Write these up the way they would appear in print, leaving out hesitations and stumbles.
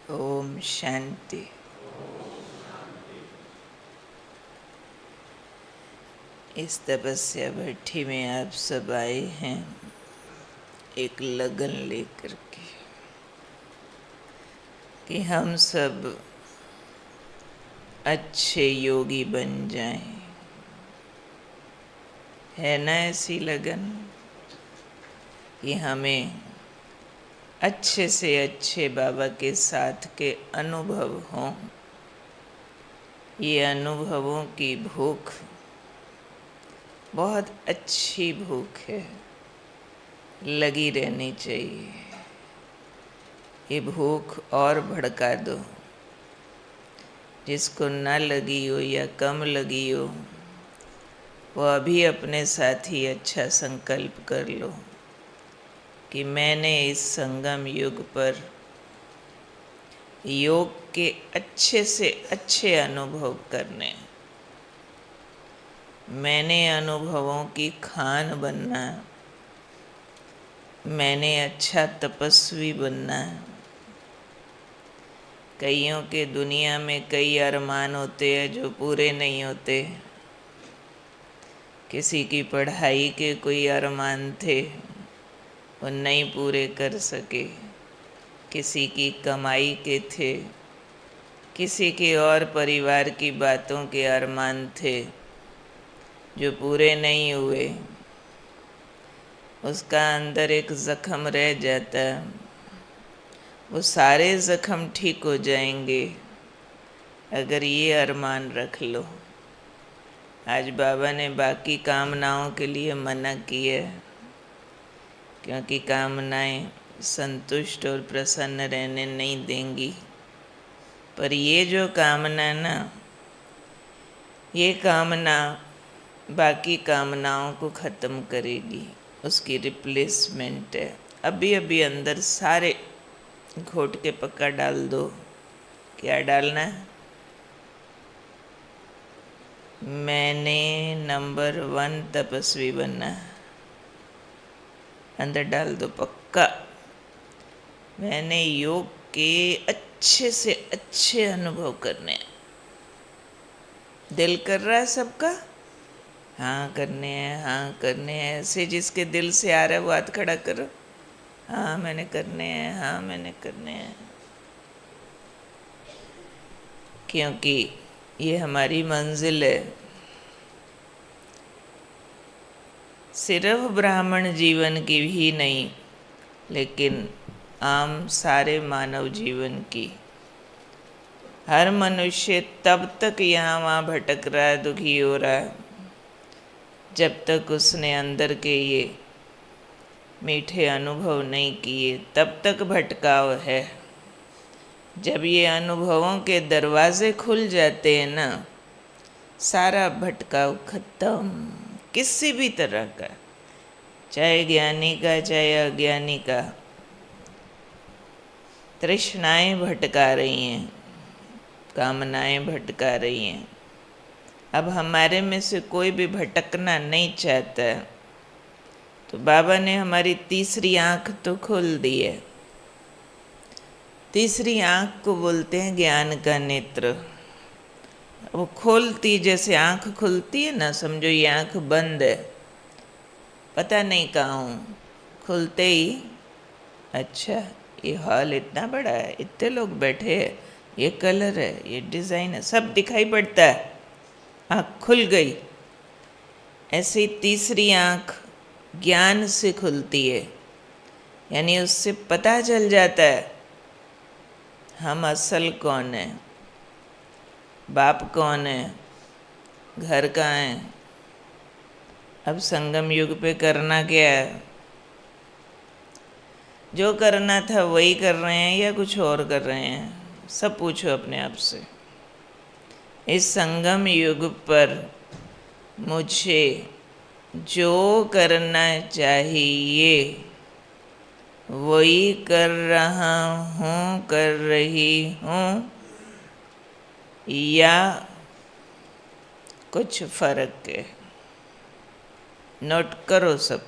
ओम शांति। इस तपस्या भट्ठी में आप सब आए हैं एक लगन लेकर के कि हम सब अच्छे योगी बन जाएं। है ना ऐसी लगन कि हमें अच्छे से अच्छे बाबा के साथ के अनुभव हों। ये अनुभवों की भूख बहुत अच्छी भूख है, लगी रहनी चाहिए। ये भूख और भड़का दो। जिसको ना लगी हो या कम लगी हो वो अभी अपने साथ ही अच्छा संकल्प कर लो कि मैंने इस संगम युग पर योग के अच्छे से अच्छे अनुभव करने, मैंने अनुभवों की खान बनना, मैंने अच्छा तपस्वी बनना। कईयों के दुनिया में कई अरमान होते हैं जो पूरे नहीं होते। किसी की पढ़ाई के कोई अरमान थे वो नहीं पूरे कर सके, किसी की कमाई के थे, किसी के और परिवार की बातों के अरमान थे जो पूरे नहीं हुए। उसका अंदर एक ज़ख्म रह जाता है। वो सारे ज़ख्म ठीक हो जाएंगे अगर ये अरमान रख लो। आज बाबा ने बाकी कामनाओं के लिए मना किया क्योंकि कामनाएं संतुष्ट और प्रसन्न रहने नहीं देंगी। पर ये जो कामना ना, ये कामना बाकी कामनाओं को ख़त्म करेगी, उसकी रिप्लेसमेंट है। अभी अभी अंदर सारे घोट के पक्का डाल दो। क्या डालना है? मैंने नंबर 1 तपस्वी बनना है। अंदर डाल दो पक्का। मैंने योग के अच्छे से अच्छे अनुभव करने हैं। दिल कर रहा है सबका? हाँ करने हैं, हाँ करने हैं। ऐसे जिसके दिल से आ रहा है वो हाथ खड़ा करो। हाँ मैंने करने हैं, हाँ मैंने करने हैं। क्योंकि ये हमारी मंजिल है। सिर्फ ब्राह्मण जीवन की ही नहीं, लेकिन आम सारे मानव जीवन की। हर मनुष्य तब तक यहाँ वहाँ भटक रहा है, दुखी हो रहा है, जब तक उसने अंदर के ये मीठे अनुभव नहीं किए। तब तक भटकाव है। जब ये अनुभवों के दरवाजे खुल जाते हैं ना, सारा भटकाव खत्म। किसी भी तरह का, चाहे ज्ञानी का चाहे अज्ञानी का। तृष्णाएं भटका रही हैं, कामनाएं भटका रही हैं। अब हमारे में से कोई भी भटकना नहीं चाहता, तो बाबा ने हमारी तीसरी आंख तो खोल दी है। तीसरी आंख को बोलते हैं ज्ञान का नेत्र। वो खोलती जैसे आंख खुलती है ना, समझो ये आंख बंद है, पता नहीं कहाँ हूँ। खुलते ही अच्छा ये हॉल इतना बड़ा है, इतने लोग बैठे हैं, ये कलर है, ये डिज़ाइन है, सब दिखाई पड़ता है। आँख खुल गई। ऐसी तीसरी आँख ज्ञान से खुलती है, यानी उससे पता चल जाता है हम असल कौन है, बाप कौन है, घर कहाँ है। अब संगम युग पे करना क्या है? जो करना था वही कर रहे हैं या कुछ और कर रहे हैं? सब पूछो अपने आप से। इस संगम युग पर मुझे जो करना चाहिए वही कर रहा हूँ, कर रही हूँ, या कुछ फर्क है? नोट करो सब।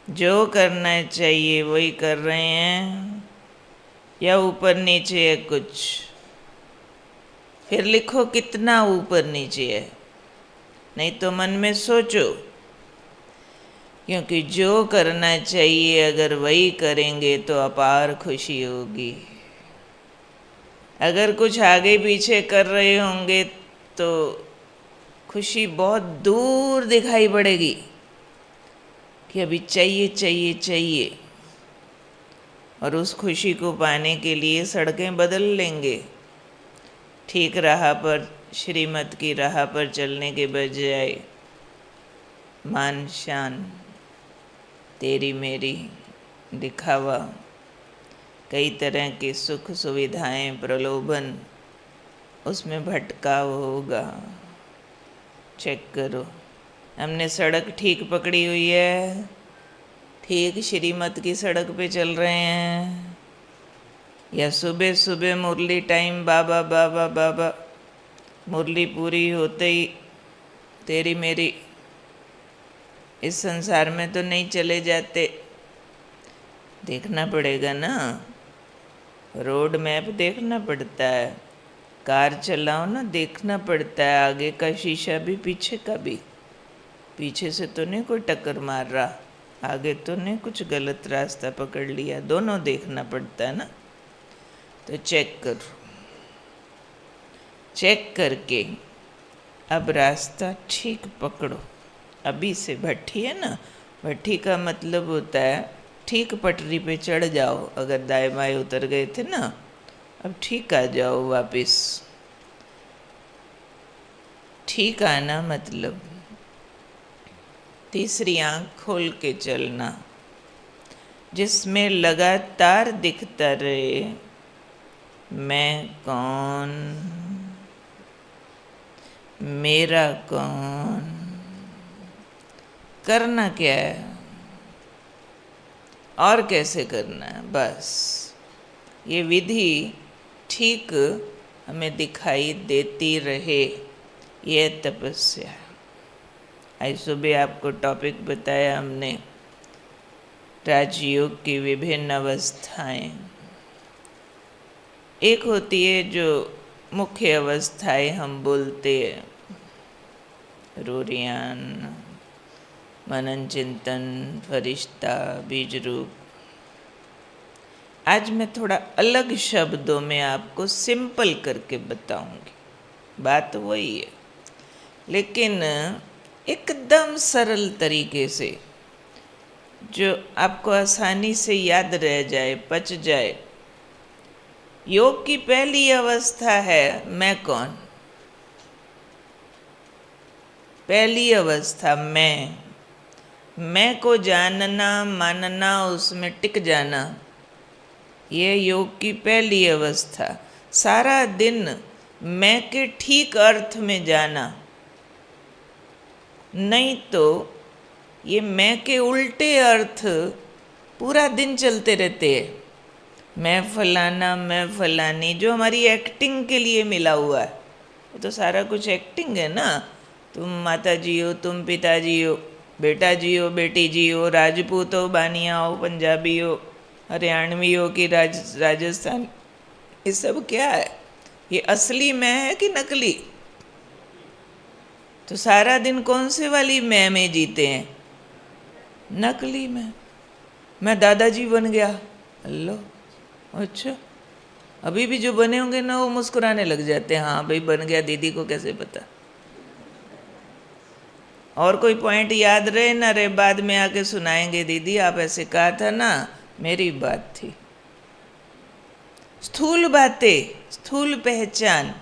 जो करना चाहिए वही कर रहे हैं या ऊपर नीचे है कुछ? फिर लिखो कितना ऊपर नीचे है, नहीं तो मन में सोचो, क्योंकि जो करना चाहिए अगर वही करेंगे तो अपार खुशी होगी। अगर कुछ आगे पीछे कर रहे होंगे तो खुशी बहुत दूर दिखाई पड़ेगी कि अभी चाहिए चाहिए चाहिए, और उस खुशी को पाने के लिए सड़कें बदल लेंगे। ठीक राह पर, श्रीमत की राह पर चलने के बजाय मान शान, तेरी मेरी, दिखावा, कई तरह की सुख सुविधाएं, प्रलोभन, उसमें भटकाव होगा। चेक करो, हमने सड़क ठीक पकड़ी हुई है, ठीक श्रीमत की सड़क पे चल रहे हैं, या सुबह सुबह मुरली टाइम बाबा बाबा बाबा, मुरली पूरी होते ही तेरी मेरी, इस संसार में तो नहीं चले जाते। देखना पड़ेगा ना, रोड मैप देखना पड़ता है, कार चलाओ ना देखना पड़ता है, आगे का शीशा भी पीछे का भी, पीछे से तो नहीं कोई टक्कर मार रहा, आगे तो नहीं कुछ गलत रास्ता पकड़ लिया, दोनों देखना पड़ता है ना। तो चेक करो, चेक करके अब रास्ता ठीक पकड़ो। अभी से भट्ठी है ना, भट्ठी का मतलब होता है ठीक पटरी पे चढ़ जाओ। अगर दाएं बाएं उतर गए थे ना, अब ठीक आ जाओ वापस। ठीक आना मतलब तीसरी आंख खोल के चलना, जिसमें लगातार दिखता रहे मैं कौन, मेरा कौन, करना क्या है और कैसे करना है। बस ये विधि ठीक हमें दिखाई देती रहे, ये तपस्या। आज सुबह आपको टॉपिक बताया हमने, राजयोग की विभिन्न अवस्थाएं। एक होती है जो मुख्य अवस्थाएं हम बोलते हैं, रोरियान, मनन चिंतन, फरिश्ता, बीज रूप। आज मैं थोड़ा अलग शब्दों में आपको सिंपल करके बताऊंगी, बात वही है लेकिन एकदम सरल तरीके से, जो आपको आसानी से याद रह जाए, पच जाए। योग की पहली अवस्था है मैं कौन। पहली अवस्था मैं को जानना, मानना, उसमें टिक जाना, ये योग की पहली अवस्था। सारा दिन मैं के ठीक अर्थ में जाना, नहीं तो ये मैं के उल्टे अर्थ पूरा दिन चलते रहते हैं। मैं फलाना, मैं फलानी, जो हमारी एक्टिंग के लिए मिला हुआ है, ये तो सारा कुछ एक्टिंग है ना। तुम माता जी हो, तुम पिताजी हो, बेटा जी हो, बेटी जी हो, राजपूत हो, बानिया हो, पंजाबी हो, हरियाणवी हो कि राजस्थान, ये सब क्या है? ये असली मैं है कि नकली? तो सारा दिन कौन से वाली मैं में जीते हैं? नकली में। मैं दादाजी बन गया, लो अच्छा, अभी भी जो बने होंगे ना वो मुस्कुराने लग जाते हैं, हाँ भाई बन गया, दीदी को कैसे पता। और कोई पॉइंट याद रहे ना रहे, बाद में आके सुनाएंगे, दीदी आप ऐसे कहा था ना, मेरी बात थी। स्थूल बातें, स्थूल पहचान,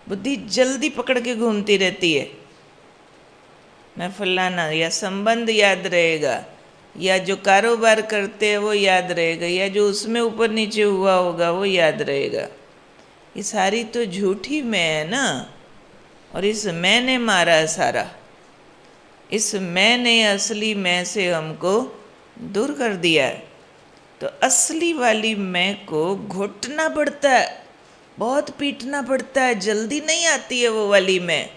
बुद्धि जल्दी पकड़ के घूमती रहती है। मैं फलाना, या संबंध याद रहेगा, या जो कारोबार करते हैं वो याद रहेगा, या जो उसमें ऊपर नीचे हुआ होगा वो याद रहेगा। ये सारी तो झूठी मैं है ना, और इस मैं ने मारा है सारा। इस मैं ने असली मैं से हमको दूर कर दिया है। तो असली वाली मैं को घुटना पड़ता है, बहुत पीटना पड़ता है, जल्दी नहीं आती है वो वाली मैं।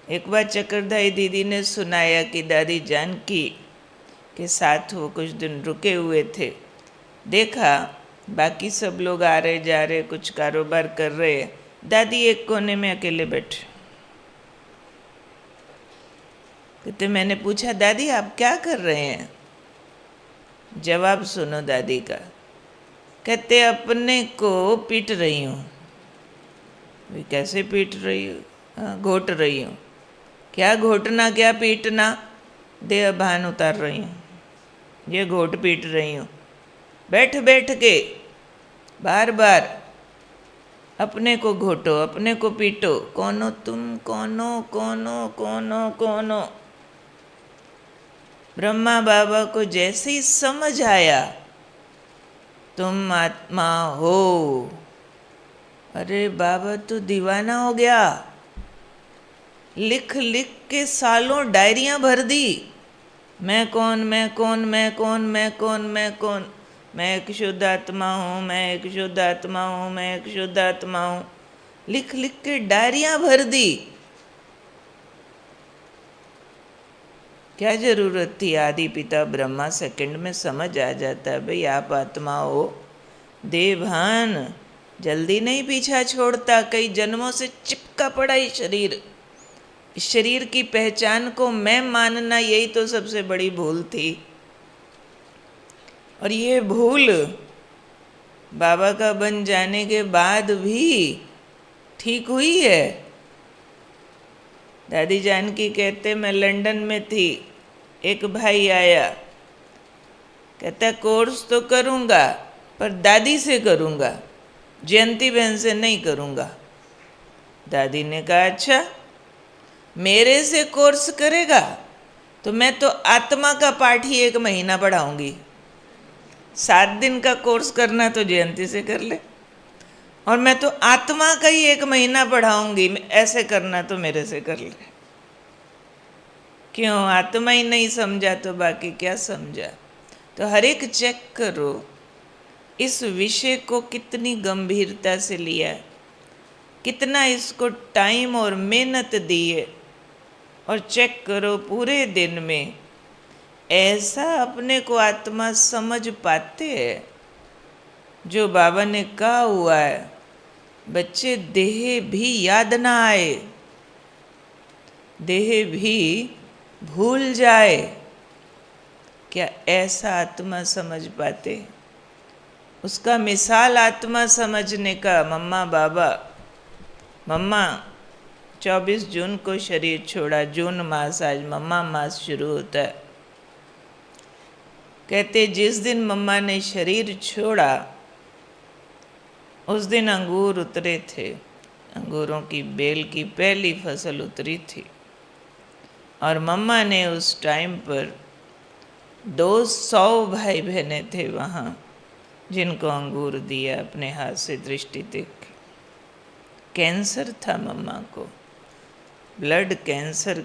एक बार चक्रधारी दीदी ने सुनाया कि दादी जानकी के साथ वो कुछ दिन रुके हुए थे, देखा बाकी सब लोग आ रहे जा रहे, कुछ कारोबार कर रहे हैं, दादी एक कोने में अकेले बैठे। कहते मैंने पूछा दादी आप क्या कर रहे हैं? जवाब सुनो दादी का। कहते अपने को पीट रही हूँ। वे कैसे पीट रही हूँ? हाँ, घोट रही हूँ। क्या घोटना क्या पीटना? देह भान उतार रही हूँ, ये घोट पीट रही हूँ। बैठ बैठ के बार बार अपने को घोटो, अपने को पीटो। कौनो तुम, कौनो कौनो कौनो कौनो। ब्रह्मा बाबा को जैसे ही समझ आया तुम आत्मा हो, अरे बाबा तो दीवाना हो गया। लिख लिख के सालों डायरियां भर दी। मैं कौन, मैं कौन, मैं कौन, मैं कौन, मैं कौन। मैं एक शुद्ध आत्मा हूँ, मैं एक शुद्ध आत्मा हूँ, मैं एक शुद्ध आत्मा हूँ। लिख लिख के डायरियां भर दी। क्या जरूरत थी? आदि पिता ब्रह्मा सेकंड में समझ आ जाता है, भाई आप आत्मा हो। देवभान जल्दी नहीं पीछा छोड़ता, कई जन्मों से चिपका पड़ा ये शरीर। इस शरीर की पहचान को मैं मानना, यही तो सबसे बड़ी भूल थी। और ये भूल बाबा का बन जाने के बाद भी ठीक हुई है। दादी जानकी कहते मैं लंदन में थी, एक भाई आया, कहता कोर्स तो करूँगा पर दादी से करूँगा, जयंती बहन से नहीं करूँगा। दादी ने कहा अच्छा मेरे से कोर्स करेगा तो मैं तो आत्मा का पाठ ही 1 महीना पढ़ाऊँगी। 7 दिन का कोर्स करना तो जयंती से कर ले, और मैं तो आत्मा का ही 1 महीना पढ़ाऊँगी, ऐसे करना तो मेरे से कर ले। क्यों? आत्मा ही नहीं समझा तो बाकी क्या समझा? तो हर एक चेक करो इस विषय को कितनी गंभीरता से लिया, कितना इसको टाइम और मेहनत दी है। और चेक करो पूरे दिन में ऐसा अपने को आत्मा समझ पाते हैं जो बाबा ने कहा हुआ है, बच्चे देह भी याद ना आए, देह भी भूल जाए। क्या ऐसा आत्मा समझ पाते? उसका मिसाल आत्मा समझने का मम्मा बाबा। मम्मा 24 जून को शरीर छोड़ा, जून मास, आज मम्मा मास शुरू होता है। कहते जिस दिन मम्मा ने शरीर छोड़ा उस दिन अंगूर उतरे थे, अंगूरों की बेल की पहली फसल उतरी थी। और मम्मा ने उस टाइम पर 200 भाई बहनें थे वहाँ जिनको अंगूर दिया अपने हाथ से दृष्टि देख के। कैंसर था मम्मा को, ब्लड कैंसर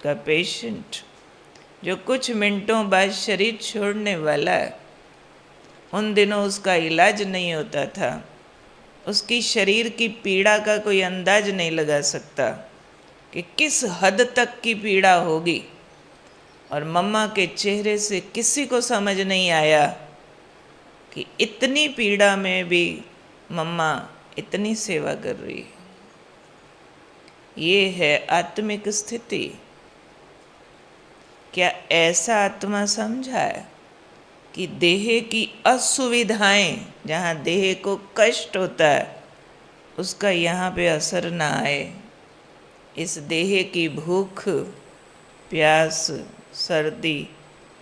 का पेशेंट, जो कुछ मिनटों बाद शरीर छोड़ने वाला है। उन दिनों उसका इलाज नहीं होता था, उसकी शरीर की पीड़ा का कोई अंदाज नहीं लगा सकता कि किस हद तक की पीड़ा होगी। और मम्मा के चेहरे से किसी को समझ नहीं आया कि इतनी पीड़ा में भी मम्मा इतनी सेवा कर रही है। ये है आत्मिक स्थिति। क्या ऐसा आत्मा समझा है कि देह की असुविधाएं, जहाँ देह को कष्ट होता है, उसका यहाँ पे असर ना आए। इस देह की भूख, प्यास, सर्दी,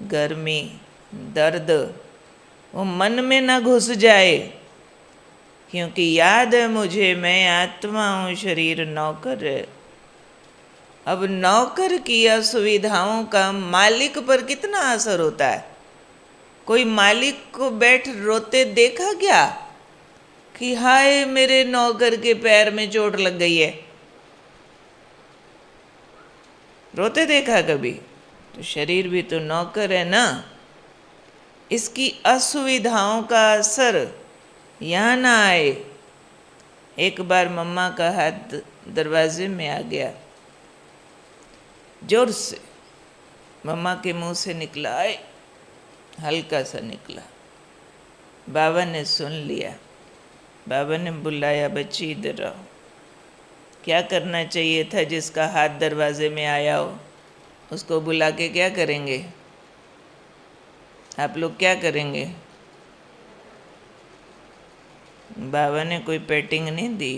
गर्मी, दर्द वो मन में ना घुस जाए, क्योंकि याद है मुझे मैं आत्मा हूँ, शरीर नौकर है। अब नौकर की असुविधाओं का मालिक पर कितना असर होता है? कोई मालिक को बैठ रोते देखा क्या कि हाय मेरे नौकर के पैर में चोट लग गई है? रोते देखा कभी? तो शरीर भी तो नौकर है ना। इसकी असुविधाओं का असर यहाँ ना आए। एक बार मम्मा का हाथ दरवाजे में आ गया, जोर से मम्मा के मुंह से निकला, आए, हल्का सा निकला। बाबा ने सुन लिया। बाबा ने बुलाया, बच्ची इधर आओ। क्या करना चाहिए था? जिसका हाथ दरवाजे में आया हो उसको बुला के क्या करेंगे? आप लोग क्या करेंगे? बाबा ने कोई पेटिंग नहीं दी,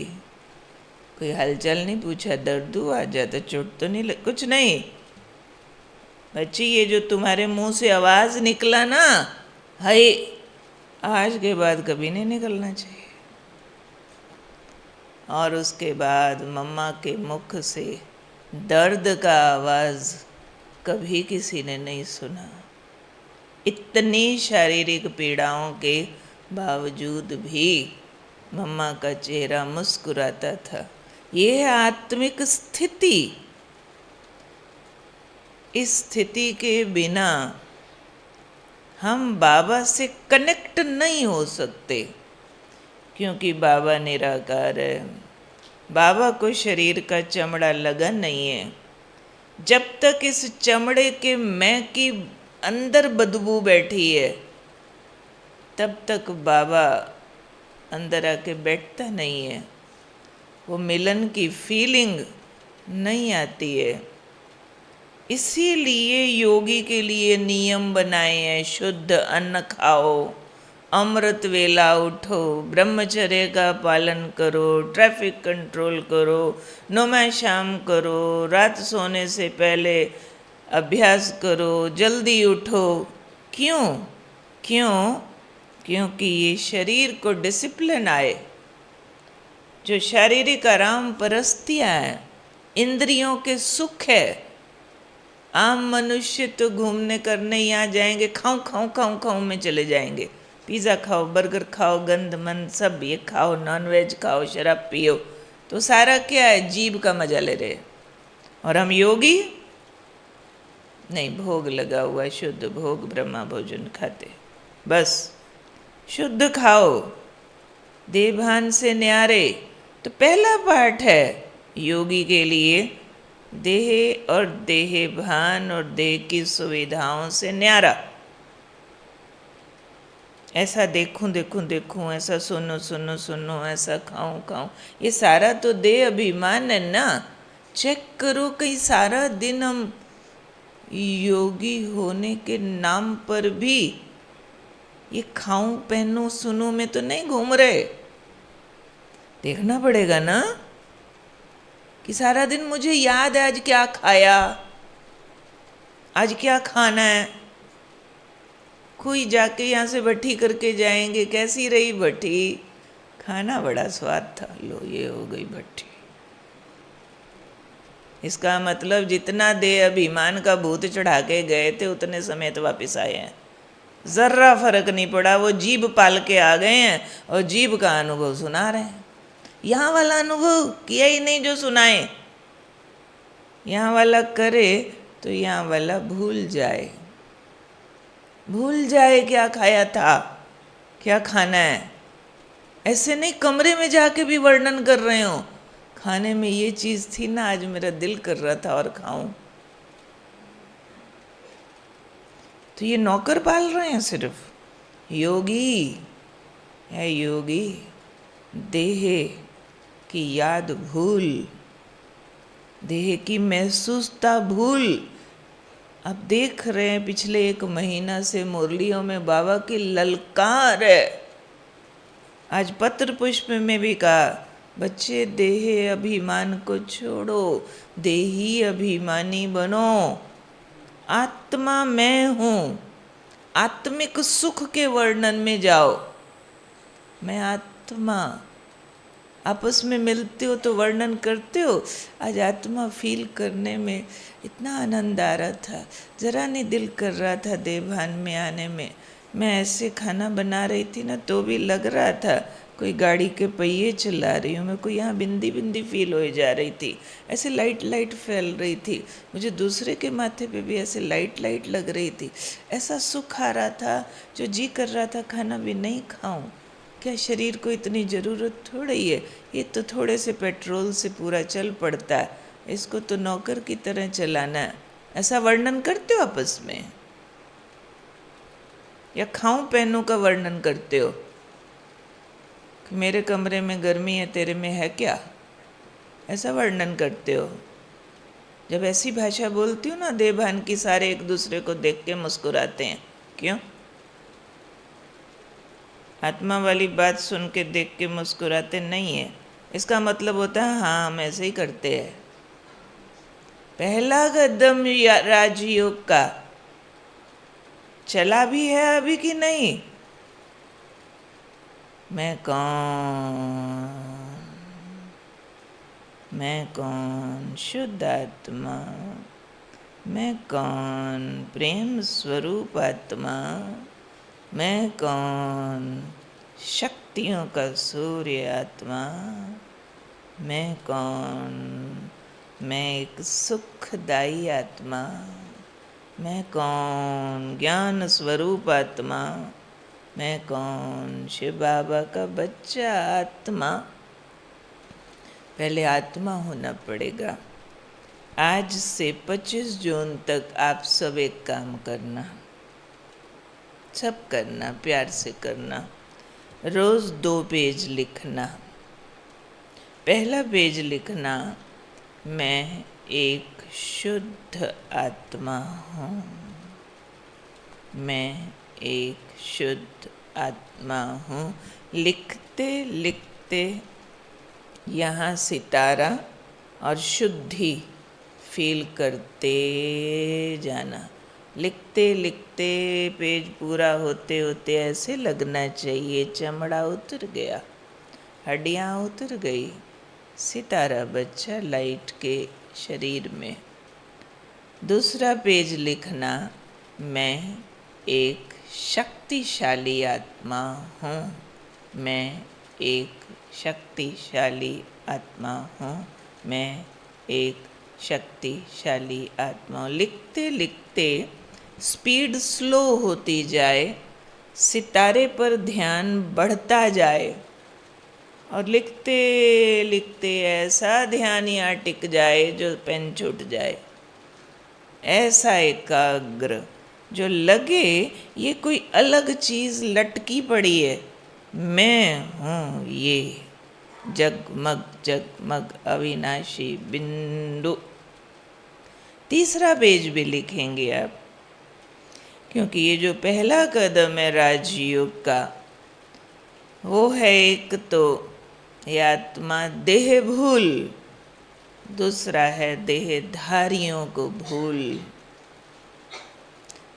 कोई हालचाल नहीं पूछा, दर्द हुआ जाता, चोट तो नहीं कुछ नहीं। बच्ची, ये जो तुम्हारे मुंह से आवाज़ निकला ना, हाय, आज के बाद कभी नहीं निकलना चाहिए। और उसके बाद मम्मा के मुख से दर्द का आवाज़ कभी किसी ने नहीं सुना। इतनी शारीरिक पीड़ाओं के बावजूद भी मम्मा का चेहरा मुस्कुराता था। ये है आत्मिक स्थिति। इस स्थिति के बिना हम बाबा से कनेक्ट नहीं हो सकते, क्योंकि बाबा निराकार है। बाबा को शरीर का चमड़ा लगा नहीं है। जब तक इस चमड़े के मैं की अंदर बदबू बैठी है, तब तक बाबा अंदर आके बैठता नहीं है। वो मिलन की फीलिंग नहीं आती है। इसीलिए योगी के लिए नियम बनाए हैं, शुद्ध अन्न खाओ, अमृत वेला उठो, ब्रह्मचर्य का पालन करो, ट्रैफिक कंट्रोल करो, नौमा शाम करो, रात सोने से पहले अभ्यास करो, जल्दी उठो। क्यों? क्योंकि ये शरीर को डिसिप्लिन आए। जो शारीरिक आराम परस्तियाँ हैं, इंद्रियों के सुख है। आम मनुष्य तो घूमने करने यहाँ जाएंगे, खाऊं में चले जाएंगे। पिज़्ज़ा खाओ, बर्गर खाओ, गंद मंद सब ये खाओ, नॉनवेज खाओ, शराब पियो, तो सारा क्या है? जीभ का मजा ले रहे। और हम योगी नहीं, भोग लगा हुआ, शुद्ध भोग ब्रह्मा भोजन खाते। बस शुद्ध खाओ, देहभान से न्यारे। तो पहला पाठ है योगी के लिए, देह और देह भान और देह की सुविधाओं से न्यारा। ऐसा देखूं, ऐसा सुनो, ऐसा खाऊं, ये सारा तो देह अभिमान है ना। चेक करो, कहीं सारा दिन हम योगी होने के नाम पर भी ये खाऊं, पहनूं, सुनूं में तो नहीं घूम रहे। देखना पड़ेगा ना कि सारा दिन मुझे याद है आज क्या खाया, आज क्या खाना है। कोई जाके यहाँ से भट्टी करके जाएंगे, कैसी रही भट्टी? खाना बड़ा स्वाद था, लो ये हो गई भट्टी। इसका मतलब जितना देह अभिमान का भूत चढ़ा के गए थे उतने समेत वापस आए हैं। जर्रा फर्क नहीं पड़ा, वो जीभ पाल के आ गए हैं और जीभ का अनुभव सुना रहे हैं। यहाँ वाला अनुभव किया ही नहीं जो सुनाए। यहाँ वाला करे तो यहाँ वाला भूल जाए क्या खाया था, क्या खाना है। ऐसे नहीं कमरे में जाके भी वर्णन कर रहे हो, खाने में ये चीज़ थी ना, आज मेरा दिल कर रहा था और खाऊं। तो ये नौकर पाल रहे हैं सिर्फ। योगी है योगी, देह की याद भूल, देह की महसूसता भूल। अब देख रहे हैं पिछले 1 महीना से मुरलियों में बाबा की ललकार है। आज पत्र पुष्प में भी कहा, बच्चे देह अभिमान को छोड़ो, देही अभिमानी बनो। आत्मा मैं हूँ, आत्मिक सुख के वर्णन में जाओ। मैं आत्मा, आपस में मिलते हो तो वर्णन करते हो। आज आत्मा फील करने में इतना आनंद आ रहा था, ज़रा नहीं दिल कर रहा था देवभान में आने में। मैं ऐसे खाना बना रही थी ना तो भी लग रहा था कोई गाड़ी के पहिए चला रही हूँ। मैं कोई यहाँ बिंदी बिंदी फील हो जा रही थी, ऐसे लाइट फैल रही थी। मुझे दूसरे के माथे पे भी ऐसे लाइट लग रही थी। ऐसा सुख आ रहा था जो जी कर रहा था खाना भी नहीं खाऊं। क्या शरीर को इतनी ज़रूरत थोड़ी है? ये तो थोड़े से पेट्रोल से पूरा चल पड़ता है, इसको तो नौकर की तरह चलाना है। ऐसा वर्णन करते हो आपस में? या खाऊं पहनूं का वर्णन करते हो कि मेरे कमरे में गर्मी है, तेरे में है क्या, ऐसा वर्णन करते हो। जब ऐसी भाषा बोलती हूँ ना देह भान की, सारे एक दूसरे को देख के मुस्कुराते हैं। क्यों? आत्मा वाली बात सुन के देख के मुस्कुराते नहीं है। इसका मतलब होता है हाँ हम ऐसे ही करते हैं। पहला कदम राजयोग का चला भी है अभी कि नहीं? मैं कौन शुद्ध आत्मा, मैं कौन प्रेम स्वरूप आत्मा, मैं कौन शक्तियों का सूर्य आत्मा, मैं कौन, मैं एक सुखदायी आत्मा, मैं कौन ज्ञान स्वरूप आत्मा, मैं कौन शिव बाबा का बच्चा आत्मा। पहले आत्मा होना पड़ेगा। आज से 25 जून तक आप सब एक काम करना, सब करना, प्यार से करना। रोज़ 2 पेज लिखना। पहला पेज लिखना, मैं एक शुद्ध आत्मा हूँ, मैं एक शुद्ध आत्मा हूँ। लिखते लिखते यहाँ सितारा और शुद्धि फील करते जाना। लिखते लिखते पेज पूरा होते होते ऐसे लगना चाहिए चमड़ा उतर गया, हड्डियाँ उतर गई, सितारा बच्चा लाइट के शरीर में। दूसरा पेज लिखना, मैं एक शक्तिशाली आत्मा हूँ, मैं एक शक्तिशाली आत्मा हूँ, मैं एक शक्तिशाली आत्मा हूँ। लिखते लिखते स्पीड स्लो होती जाए, सितारे पर ध्यान बढ़ता जाए और लिखते लिखते ऐसा ध्यान यहाँ टिक जाए जो पेन छूट जाए। ऐसा एकाग्र जो लगे ये कोई अलग चीज़ लटकी पड़ी है, मैं हूँ ये जगमग जगमग अविनाशी बिंदु। तीसरा पेज भी लिखेंगे आप, क्योंकि ये जो पहला कदम है राजयोग का, वो है एक तो ये आत्मा देह भूल, दूसरा है देहधारियों को भूल।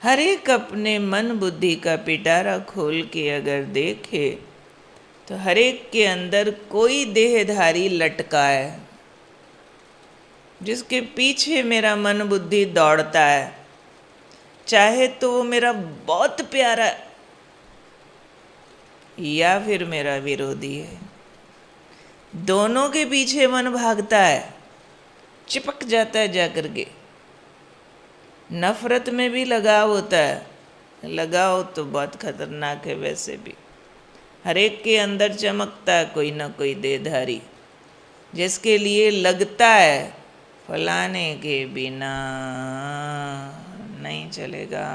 हर एक अपने मन बुद्धि का पिटारा खोल के अगर देखे तो हर एक के अंदर कोई देहधारी लटका है जिसके पीछे मेरा मन बुद्धि दौड़ता है। चाहे तो वो मेरा बहुत प्यारा या फिर मेरा विरोधी है, दोनों के पीछे मन भागता है, चिपक जाता है जाकर के। नफरत में भी लगाव होता है, लगाव तो बहुत खतरनाक है। वैसे भी हर एक के अंदर चमकता है कोई ना कोई देहधारी, जिसके लिए लगता है फलाने के बिना नहीं चलेगा,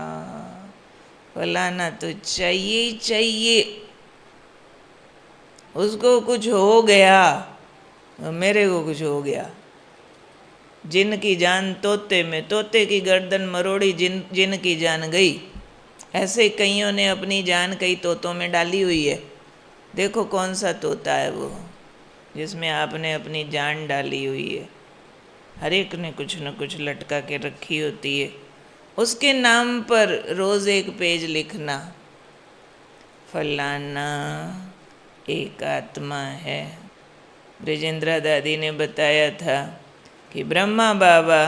फलाना तो चाहिए ही चाहिए, उसको कुछ हो गया मेरे को कुछ हो गया। जिन की जान तोते में, तोते की गर्दन मरोड़ी, जिन की जान गई। ऐसे कईयों ने अपनी जान कई तोतों में डाली हुई है। देखो कौन सा तोता है वो जिसमें आपने अपनी जान डाली हुई है। हर एक ने कुछ न कुछ लटका के रखी होती है। उसके नाम पर रोज़ एक पेज लिखना, फलाना एक आत्मा है। ब्रिजेंद्रा दादी ने बताया था कि ब्रह्मा बाबा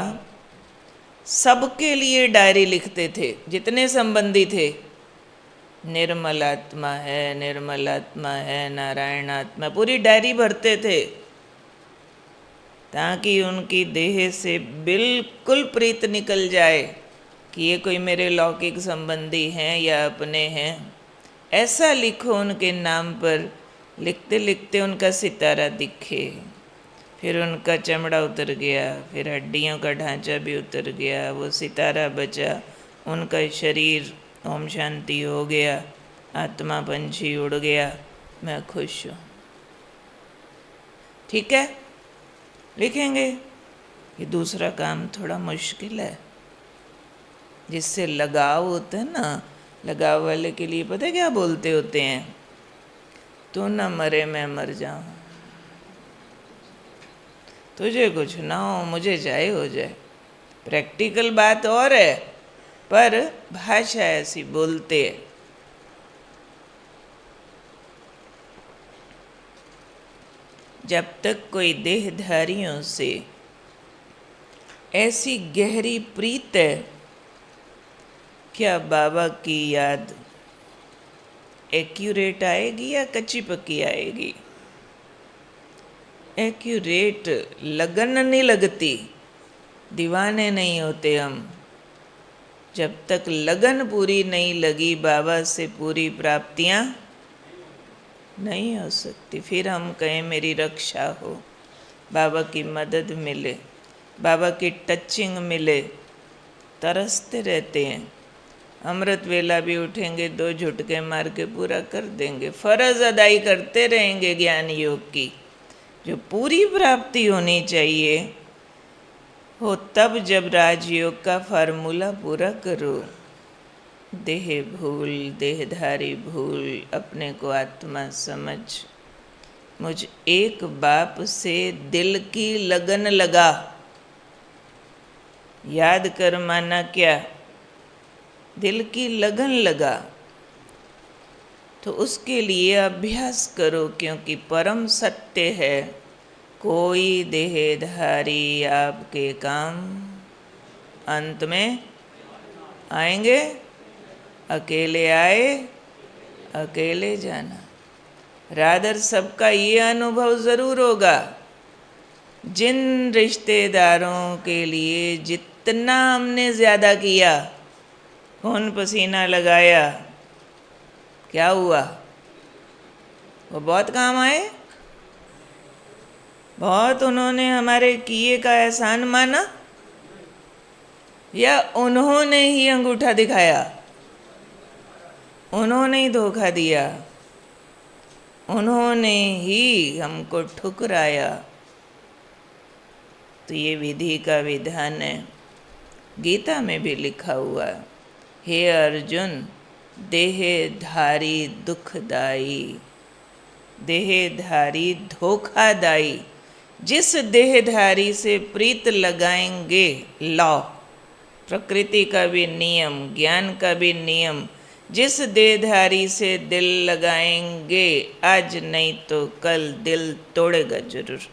सबके लिए डायरी लिखते थे, जितने संबंधी थे। निर्मल आत्मा है, निर्मल आत्मा है, नारायण आत्मा, पूरी डायरी भरते थे ताकि उनकी देह से बिल्कुल प्रीत निकल जाए कि ये कोई मेरे लौकिक संबंधी हैं या अपने हैं। ऐसा लिखो उनके नाम पर। लिखते लिखते उनका सितारा दिखे, फिर उनका चमड़ा उतर गया, फिर हड्डियों का ढांचा भी उतर गया, वो सितारा बचा, उनका शरीर ओम शांति हो गया, आत्मा पंछी उड़ गया, मैं खुश हूँ। ठीक है, लिखेंगे। ये दूसरा काम थोड़ा मुश्किल है, जिससे लगाव होता है ना, लगाव वाले के लिए पता है क्या बोलते होते हैं? तू न मरे मैं मर जाऊं, तुझे कुछ ना हो मुझे चाहे हो जाए। प्रैक्टिकल बात और है, पर भाषा ऐसी बोलते हैं। जब तक कोई देहधारियों से ऐसी गहरी प्रीत है, क्या बाबा की याद एक्यूरेट आएगी या कच्ची पक्की आएगी? एक्यूरेट लगन नहीं लगती, दीवाने नहीं होते हम। जब तक लगन पूरी नहीं लगी, बाबा से पूरी प्राप्तियां नहीं हो सकती। फिर हम कहें मेरी रक्षा हो, बाबा की मदद मिले, बाबा की टचिंग मिले, तरसते रहते हैं। अमृत वेला भी उठेंगे, 2 झुटके मार के पूरा कर देंगे। फर्ज अदाई करते रहेंगे ज्ञान योग की। जो पूरी प्राप्ति होनी चाहिए हो तब जब राजयोग का फार्मूला पूरा करो। देह भूल, देहधारी भूल, अपने को आत्मा समझ। मुझ एक बाप से दिल की लगन लगा। याद कर माना क्या? दिल की लगन लगा। तो उसके लिए अभ्यास करो, क्योंकि परम सत्य है, कोई देहधारी आपके काम अंत में आएंगे। अकेले आए अकेले जाना। रादर सबका ये अनुभव ज़रूर होगा। जिन रिश्तेदारों के लिए जितना हमने ज़्यादा किया, खून पसीना लगाया, क्या हुआ? वो बहुत काम आए। बहुत उन्होंने हमारे किए का एहसान माना, या उन्होंने ही अंगूठा दिखाया, उन्होंने ही धोखा दिया, उन्होंने ही हमको ठुकराया। तो ये विधि का विधान है, गीता में भी लिखा हुआ है, हे अर्जुन, देहधारी दुखदाई, देहधारी धोखादाई। जिस देहधारी से प्रीत लगाएंगे, लॉ, प्रकृति का भी नियम, ज्ञान का भी नियम, जिस देहधारी से दिल लगाएंगे, आज नहीं तो कल दिल तोड़ेगा जरूर,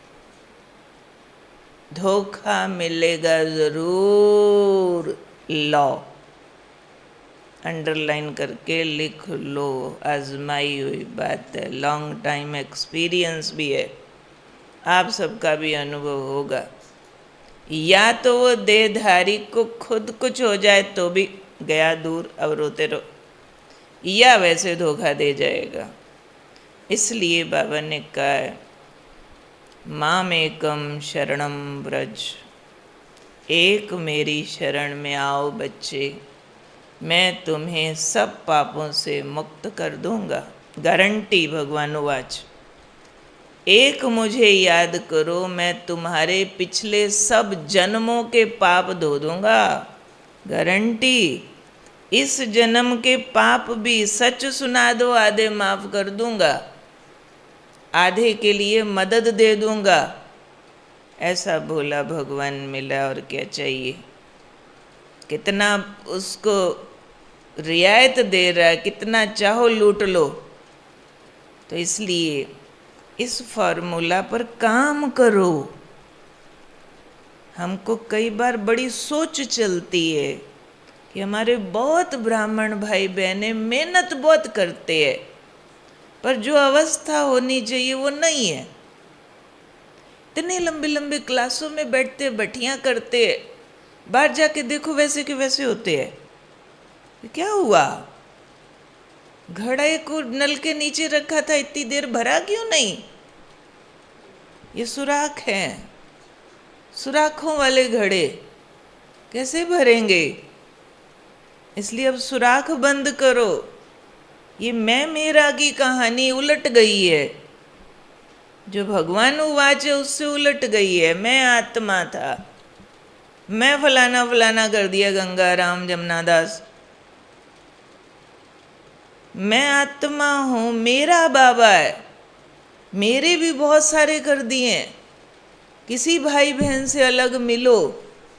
धोखा मिलेगा जरूर। लॉ अंडरलाइन करके लिख लो, आजमाई हुई बात है, लॉन्ग टाइम एक्सपीरियंस भी है, आप सबका भी अनुभव होगा। या तो वो देहधारी को खुद कुछ हो जाए तो भी गया दूर, अब रोते रहो, या वैसे धोखा दे जाएगा। इसलिए बाबा ने कहा है, मामेकम शरणम व्रज, एक मेरी शरण में आओ बच्चे, मैं तुम्हें सब पापों से मुक्त कर दूंगा। गारंटी भगवान वाच। एक मुझे याद करो, मैं तुम्हारे पिछले सब जन्मों के पाप धो दूंगा। गारंटी। इस जन्म के पाप भी सच सुना दो, आधे माफ कर दूंगा, आधे के लिए मदद दे दूंगा। ऐसा भोला भगवान मिला, और क्या चाहिए। कितना उसको रियायत दे रहा है, कितना चाहो लूट लो। तो इसलिए इस फॉर्मूला पर काम करो। हमको कई बार बड़ी सोच चलती है कि हमारे बहुत ब्राह्मण भाई बहनें मेहनत बहुत करते हैं, पर जो अवस्था होनी चाहिए वो नहीं है। इतनी लंबी लंबी क्लासों में बैठते, बठियां करते, बाहर जाके देखो वैसे के वैसे होते हैं। क्या हुआ? घड़े को नल के नीचे रखा था, इतनी देर भरा क्यों नहीं? ये सुराख हैं, सुराखों वाले घड़े कैसे भरेंगे? इसलिए अब सुराख बंद करो। ये मैं मेरा की कहानी उलट गई है, जो भगवान उवाच है उससे उलट गई है। मैं आत्मा था, मैं फलाना फलाना कर दिया, गंगा राम जमुना दास। मैं आत्मा हूं, मेरा बाबा है, मेरे भी बहुत सारे कर दिए। किसी भाई बहन से अलग मिलो,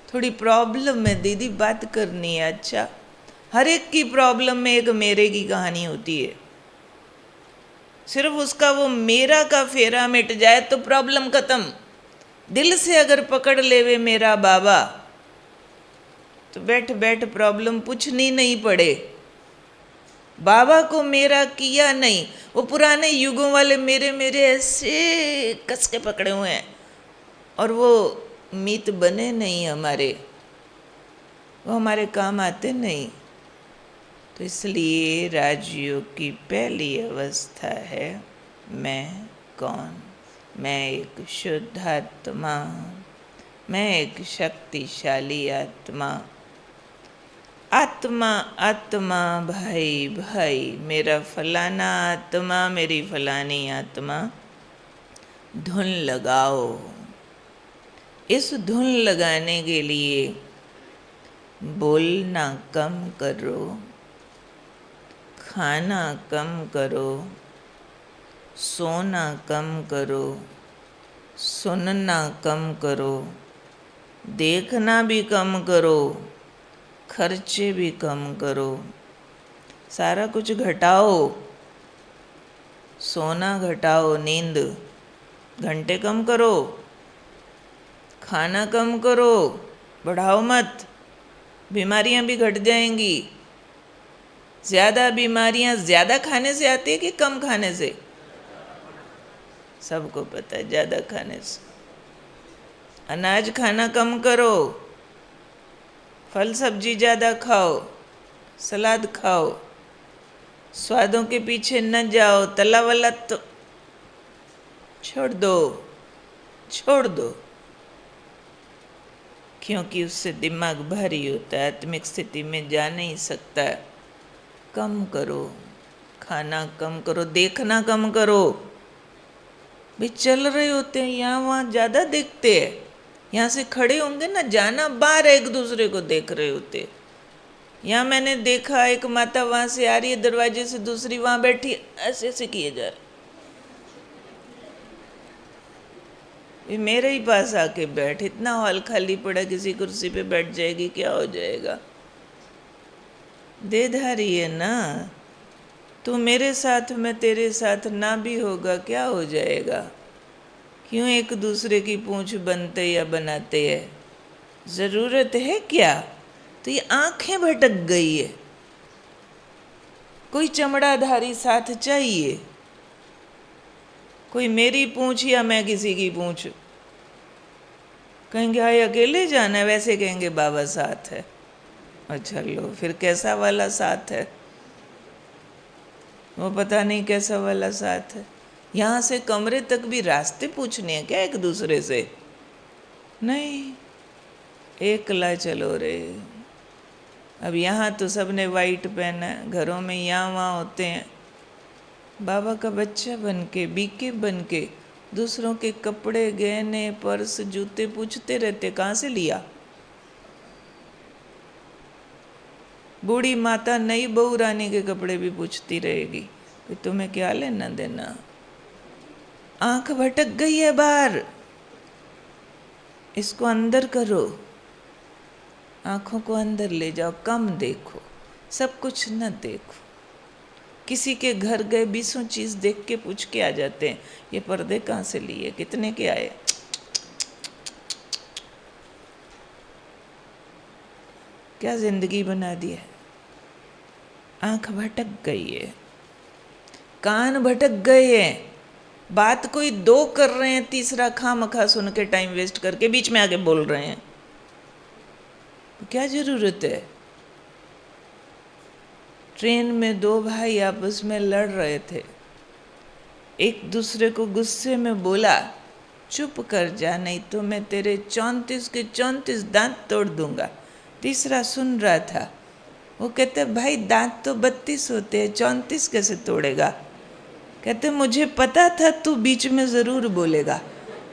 थोड़ी प्रॉब्लम है दीदी, बात करनी है। अच्छा, हर एक की प्रॉब्लम में एक मेरे की कहानी होती है। सिर्फ उसका वो मेरा का फेरा मिट जाए तो प्रॉब्लम खत्म। दिल से अगर पकड़ लेवे मेरा बाबा, तो बैठ बैठ प्रॉब्लम पूछनी नहीं पड़े। बाबा को मेरा किया नहीं, वो पुराने युगों वाले मेरे मेरे ऐसे कस के पकड़े हुए हैं, और वो मीत बने नहीं हमारे, वो हमारे काम आते नहीं। तो इसलिए राजयोग की पहली अवस्था है मैं कौन। मैं एक शुद्ध आत्मा, मैं एक शक्तिशाली आत्मा। आत्मा आत्मा, भाई भाई, मेरा फलाना आत्मा, मेरी फलानी आत्मा। धुन लगाओ। इस धुन लगाने के लिए बोलना कम करो, खाना कम करो, सोना कम करो, सुनना कम करो, देखना भी कम करो, खर्चे भी कम करो, सारा कुछ घटाओ। सोना घटाओ, नींद घंटे कम करो, खाना कम करो, बढ़ाओ मत, बीमारियां भी घट जाएंगी। ज़्यादा बीमारियां ज़्यादा खाने से आती है कि कम खाने से? सबको पता है, ज़्यादा खाने से। अनाज खाना कम करो, फल सब्जी ज़्यादा खाओ, सलाद खाओ, स्वादों के पीछे न जाओ, तला वाला तो छोड़ दो, छोड़ दो, क्योंकि उससे दिमाग भारी होता है, आत्मिक स्थिति में जा नहीं सकता। कम करो, खाना कम करो, देखना कम करो। भाई चल रहे होते हैं यहाँ वहाँ, ज़्यादा देखते हैं। यहाँ से खड़े होंगे ना, जाना बाहर एक दूसरे को देख रहे होते। यहाँ मैंने देखा एक माता वहाँ से आ रही है दरवाजे से, दूसरी वहाँ बैठी, ऐसे ऐसे किए जा रहे। ये मेरे ही पास आके बैठ, इतना हॉल खाली पड़ा, किसी कुर्सी पे बैठ जाएगी, क्या हो जाएगा? देधारी है ना, तू मेरे साथ, मैं तेरे साथ ना भी होगा, क्या हो जाएगा? क्यों एक दूसरे की पूंछ बनते या बनाते हैं? ज़रूरत है क्या? तो ये आंखें भटक गई है। कोई चमड़ाधारी साथ चाहिए, कोई मेरी पूंछ या मैं किसी की पूंछ। कहेंगे हाय अकेले जाना है, वैसे कहेंगे बाबा साथ है। अच्छा लो, फिर कैसा वाला साथ है? वो पता नहीं कैसा वाला साथ है। यहाँ से कमरे तक भी रास्ते पूछने हैं क्या एक दूसरे से? नहीं, एकला चलो रे। अब यहाँ तो सबने वाइट पहना है, घरों में यहाँ वहाँ होते हैं। बाबा का बच्चा बन के, बीके बन के, दूसरों के कपड़े, गहने, पर्स, जूते पूछते रहते, कहाँ से लिया? बूढ़ी माता नई बहू रानी के कपड़े भी पूछती रहेगी, कि तुम्हें क्या लेना देना? आंख भटक गई है बाहर, इसको अंदर करो। आंखों को अंदर ले जाओ, कम देखो, सब कुछ न देखो। किसी के घर गए 20 चीज़ देख के पूछ के आ जाते हैं, ये पर्दे कहाँ से लिए, कितने के आए? क्या जिंदगी बना दी है। आंख भटक गई है, कान भटक गए हैं। बात कोई दो कर रहे हैं, तीसरा खामखा सुन के टाइम वेस्ट करके बीच में आके बोल रहे हैं, तो क्या जरूरत है? ट्रेन में दो भाई आपस में लड़ रहे थे, एक दूसरे को गुस्से में बोला, चुप कर जा नहीं तो मैं तेरे 34 के 34 दांत तोड़ दूंगा। तीसरा सुन रहा था, वो कहते भाई दांत तो 32 होते हैं, 34 कैसे तोड़ेगा? कहते मुझे पता था तू बीच में जरूर बोलेगा,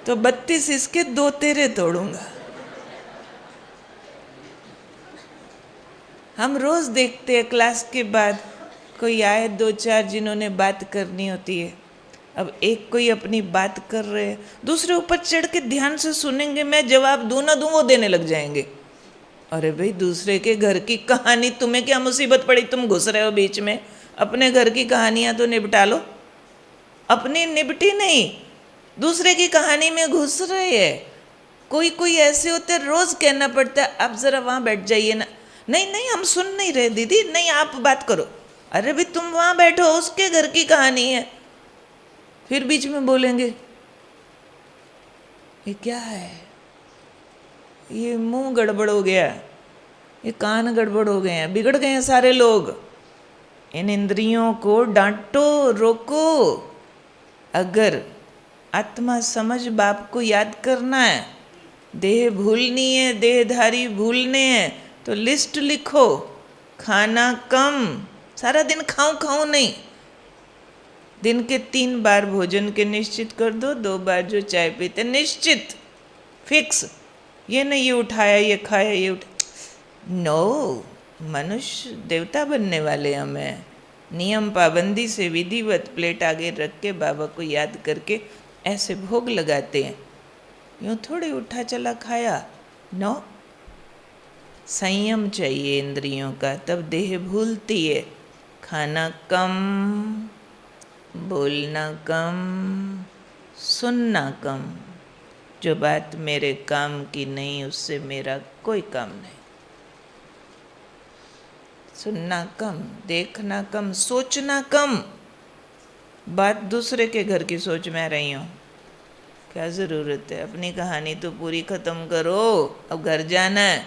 तो 32 इसके 2 तेरे तोड़ूंगा। हम रोज देखते हैं क्लास के बाद कोई आए 2-4 जिन्होंने बात करनी होती है। अब एक कोई अपनी बात कर रहे हैं, दूसरे ऊपर चढ़ के ध्यान से सुनेंगे, मैं जवाब दूं ना दूं वो देने लग जाएंगे। अरे भाई दूसरे के घर की कहानी, तुम्हें क्या मुसीबत पड़ी, तुम घुस रहे हो बीच में? अपने घर की कहानियां तो निपटा लो। अपनी निपटी नहीं, दूसरे की कहानी में घुस रहे हैं। कोई कोई ऐसे होते रोज कहना पड़ता है आप जरा वहां बैठ जाइए ना। नहीं नहीं हम सुन नहीं रहे दीदी, नहीं आप बात करो। अरे भाई तुम वहां बैठो, उसके घर की कहानी है, फिर बीच में बोलेंगे। ये क्या है? ये मुंह गड़बड़ हो गया, ये कान गड़बड़ हो गए हैं, बिगड़ गए हैं सारे लोग। इन इंद्रियों को डांटो, रोको। अगर आत्मा समझ बाप को याद करना है, देह भूलनी है, देहधारी भूलने हैं, तो लिस्ट लिखो। खाना कम, सारा दिन खाऊं खाऊं नहीं, दिन के 3 बार भोजन के निश्चित कर दो, 2 बार जो चाय पीते निश्चित, फिक्स। ये नहीं ये उठाया ये खाया ये नो, मनुष्य देवता बनने वाले हमें। नियम पाबंदी से विधिवत प्लेट आगे रख के बाबा को याद करके ऐसे भोग लगाते हैं। यूँ थोड़े उठा चला खाया, नो। संयम चाहिए इंद्रियों का, तब देह भूलती है। खाना कम, बोलना कम, सुनना कम। जो बात मेरे काम की नहीं उससे मेरा कोई काम नहीं। सुनना कम, देखना कम, सोचना कम। बात दूसरे के घर की सोच में रही हूँ, क्या ज़रूरत है? अपनी कहानी तो पूरी ख़त्म करो, अब घर जाना है।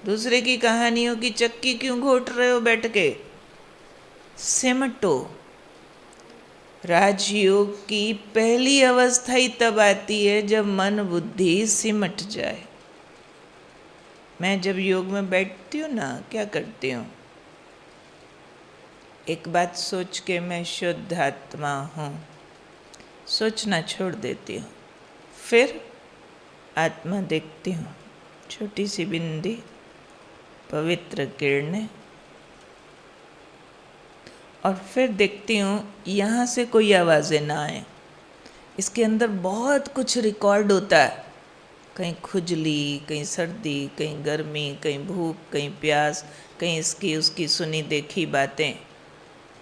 दूसरे की कहानियों की चक्की क्यों घोट रहे हो बैठ के? सिमटो। राजयोग की पहली अवस्था ही तब आती है जब मन बुद्धि सिमट जाए। मैं जब योग में बैठती हूँ ना, क्या करती हूँ, एक बात सोच के मैं शुद्ध आत्मा हूँ, सोचना छोड़ देती हूँ। फिर आत्मा देखती हूँ, छोटी सी बिंदी, पवित्र किरणें। और फिर देखती हूँ यहाँ से कोई आवाज़ें ना आए। इसके अंदर बहुत कुछ रिकॉर्ड होता है, कहीं खुजली, कहीं सर्दी, कहीं गर्मी, कहीं भूख, कहीं प्यास, कहीं इसकी उसकी सुनी देखी बातें।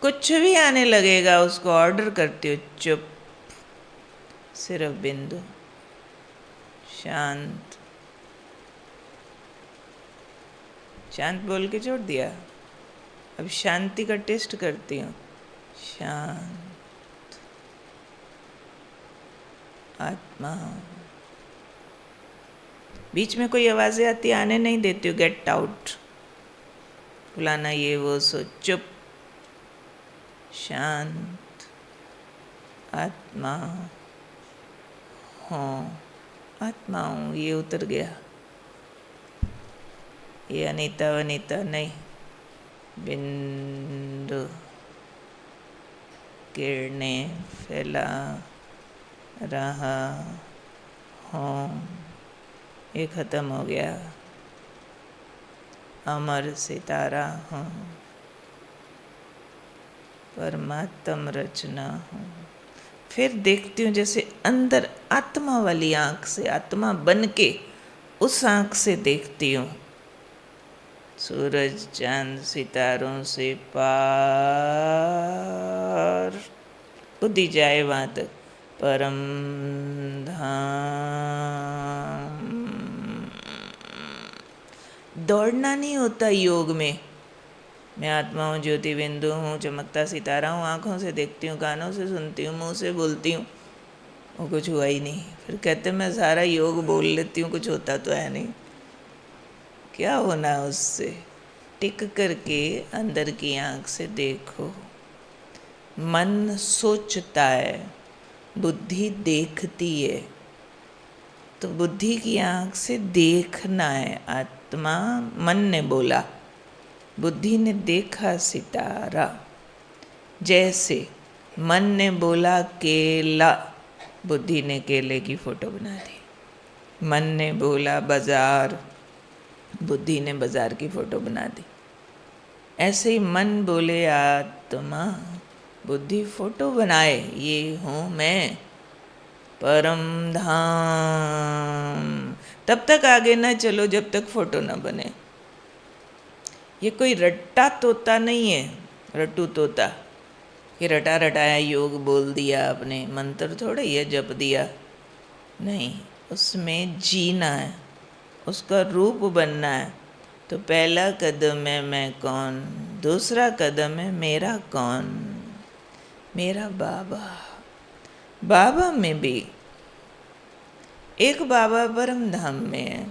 कुछ भी आने लगेगा उसको ऑर्डर करती हो, चुप, सिर्फ बिंदु, शांत। शांत बोल के छोड़ दिया, अब शांति का टेस्ट करती हूँ। शांत आत्मा। बीच में कोई आवाज़ें आती आने नहीं देती हूँ, गेट आउट, फलाना ये वो, सो चुप, शांत आत्मा हूँ, आत्मा हूँ, ये उतर गया। ये अनीता वनीता नहीं, बिंदु, किरणें फैला रहा हूँ, ये खत्म हो गया। अमर सितारा हूँ, परमात्म रचना हूँ। फिर देखती हूँ जैसे अंदर आत्मा वाली आँख से, आत्मा बन के उस आँख से देखती हूँ। सूरज चांद सितारों से पार उदी जाए वहाँ तक, परम धाम। दौड़ना नहीं होता योग में। मैं आत्मा हूँ, ज्योति बिंदु हूँ, चमकता सितारा हूँ, आँखों से देखती हूँ, कानों से सुनती हूँ, मुँह से बोलती हूँ, वो कुछ हुआ ही नहीं। फिर कहते मैं सारा योग बोल लेती हूँ, कुछ होता तो है नहीं। क्या होना है उससे? टिक करके अंदर की आँख से देखो। मन सोचता है, बुद्धि देखती है, तो बुद्धि की आँख से देखना है। आत्मा, मन ने बोला, बुद्धि ने देखा सितारा, जैसे मन ने बोला केला, बुद्धि ने केले की फोटो बना दी। मन ने बोला बाजार, बुद्धि ने बाजार की फोटो बना दी। ऐसे ही मन बोले आत्मा, बुद्धि फोटो बनाए, ये हूँ मैं परम धाम। तब तक आगे न चलो जब तक फोटो न बने। ये कोई रट्टा तोता नहीं है, रट्टू तोता कि रटा रटाया योग बोल दिया आपने, मंत्र थोड़ा ये जप दिया, नहीं, उसमें जीना है, उसका रूप बनना है। तो पहला कदम है मैं कौन, दूसरा कदम है मेरा कौन, मेरा बाबा। बाबा में भी एक बाबा परम धाम में है,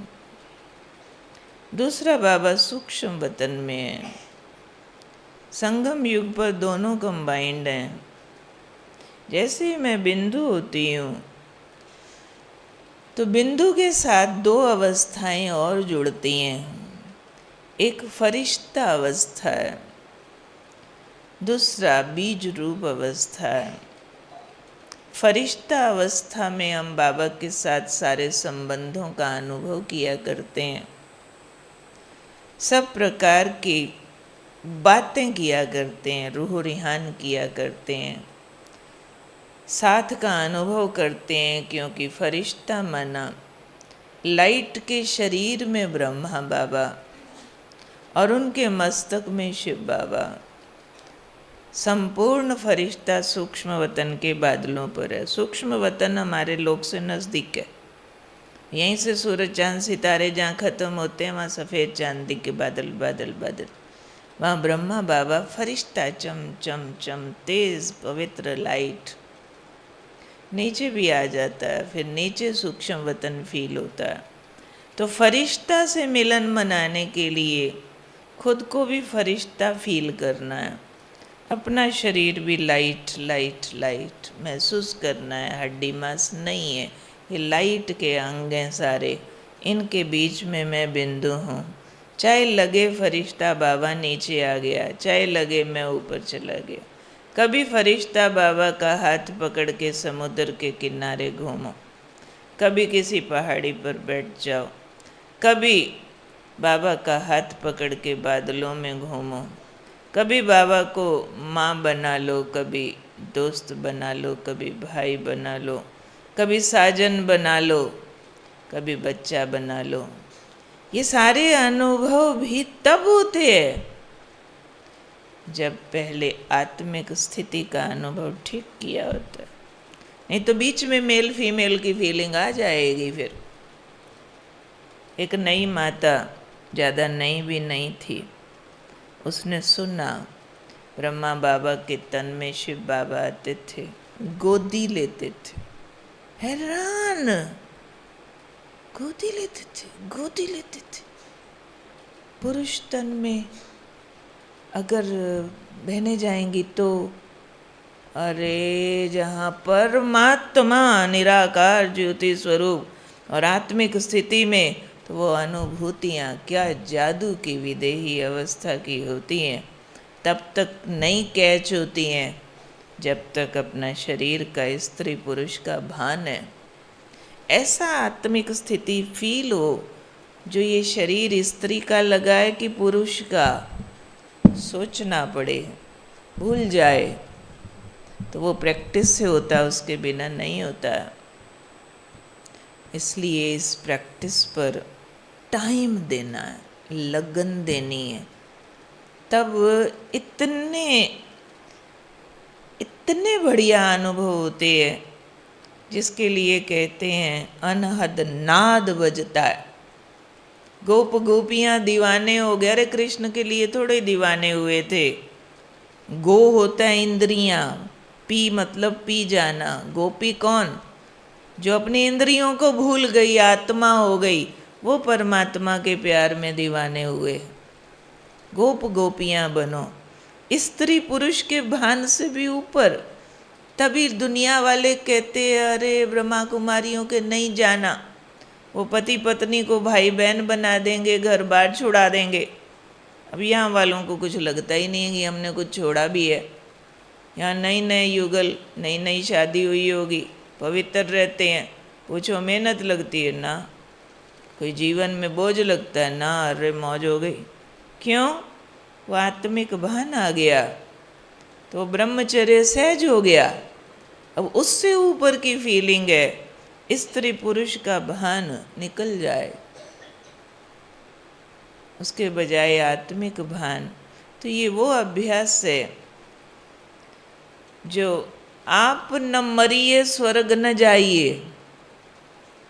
दूसरा बाबा सूक्ष्म वतन में है। संगम युग पर दोनों कंबाइंड हैं। जैसे ही मैं बिंदु होती हूँ तो बिंदु के साथ दो अवस्थाएं और जुड़ती हैं। एक फरिश्ता अवस्था है, दूसरा बीज रूप अवस्था है। फरिश्ता अवस्था में हम बाबा के साथ सारे संबंधों का अनुभव किया करते हैं, सब प्रकार की बातें किया करते हैं, रूह रिहान किया करते हैं, साथ का अनुभव करते हैं। क्योंकि फरिश्ता माना लाइट के शरीर में ब्रह्मा बाबा और उनके मस्तक में शिव बाबा। संपूर्ण फरिश्ता सूक्ष्म वतन के बादलों पर है। सूक्ष्म वतन हमारे लोक से नज़दीक है, यहीं से सूरज चांद सितारे जहाँ ख़त्म होते हैं वहाँ सफ़ेद चांदी के बादल बादल बादल, वहाँ ब्रह्मा बाबा फरिश्ता चम चम चम तेज पवित्र लाइट नीचे भी आ जाता है, फिर नीचे सूक्ष्म वतन फील होता है। तो फरिश्ता से मिलन मनाने के लिए खुद को भी फरिश्ता फील करना है, अपना शरीर भी लाइट लाइट लाइट महसूस करना है। हड्डी मांस नहीं है, ये लाइट के अंग हैं सारे, इनके बीच में मैं बिंदु हूँ। चाहे लगे फरिश्ता बाबा नीचे आ गया, चाहे लगे मैं ऊपर चला गया। कभी फरिश्ता बाबा का हाथ पकड़ के समुद्र के किनारे घूमो, कभी किसी पहाड़ी पर बैठ जाओ, कभी बाबा का हाथ पकड़ के बादलों में घूमो, कभी बाबा को माँ बना लो, कभी दोस्त बना लो, कभी भाई बना लो, कभी साजन बना लो, कभी बच्चा बना लो। ये सारे अनुभव भी तब होते हैं जब पहले आत्मिक स्थिति का अनुभव ठीक किया होता है, नहीं तो बीच में मेल फीमेल की फीलिंग आ जाएगी। फिर एक नई माता, ज़्यादा नई भी नहीं थी, उसने सुना ब्रह्मा बाबा के तन में शिव बाबा आते थे, गोदी लेते थे। हैरान, गोदी लेते थे, गोदी लेते थे। पुरुष तन में अगर बहने जाएंगी तो अरे जहाँ परमात्मा निराकार ज्योति स्वरूप और आत्मिक स्थिति में, तो वो अनुभूतियाँ क्या जादू की विदेही अवस्था की होती हैं। तब तक नहीं कैच होती हैं जब तक अपना शरीर का स्त्री पुरुष का भान है। ऐसा आत्मिक स्थिति फील हो जो ये शरीर स्त्री का लगा है कि पुरुष का, सोचना पड़े, भूल जाए, तो वो प्रैक्टिस से होता है, उसके बिना नहीं होता। इसलिए इस प्रैक्टिस पर टाइम देना है, लगन देनी है, तब इतने बढ़िया अनुभव होते हैं जिसके लिए कहते हैं अनहद नाद बजता है। गोप गोपियाँ दीवाने हो गए। अरे कृष्ण के लिए थोड़े दीवाने हुए थे। गो होता है इंद्रियाँ, पी मतलब पी जाना। गोपी कौन? जो अपनी इंद्रियों को भूल गई, आत्मा हो गई, वो परमात्मा के प्यार में दीवाने हुए। गोप गोपियाँ बनो, स्त्री पुरुष के भान से भी ऊपर। तभी दुनिया वाले कहते हैं अरे ब्रह्मा कुमारियों के नहीं जाना, वो पति पत्नी को भाई बहन बना देंगे, घर बार छुड़ा देंगे। अब यहाँ वालों को कुछ लगता ही नहीं है कि हमने कुछ छोड़ा भी है। यहाँ नई नए युगल, नई नई शादी हुई होगी, पवित्र रहते हैं, पूछो मेहनत लगती है ना, कोई जीवन में बोझ लगता है ना, अरे मौज हो गई। क्यों? वो आत्मिक भान आ गया, तो ब्रह्मचर्य सहज हो गया। अब उससे ऊपर की फीलिंग है, स्त्री पुरुष का भान निकल जाए, उसके बजाय आत्मिक भान। तो ये वो अभ्यास है जो आप न मरिए स्वर्ग न जाइए,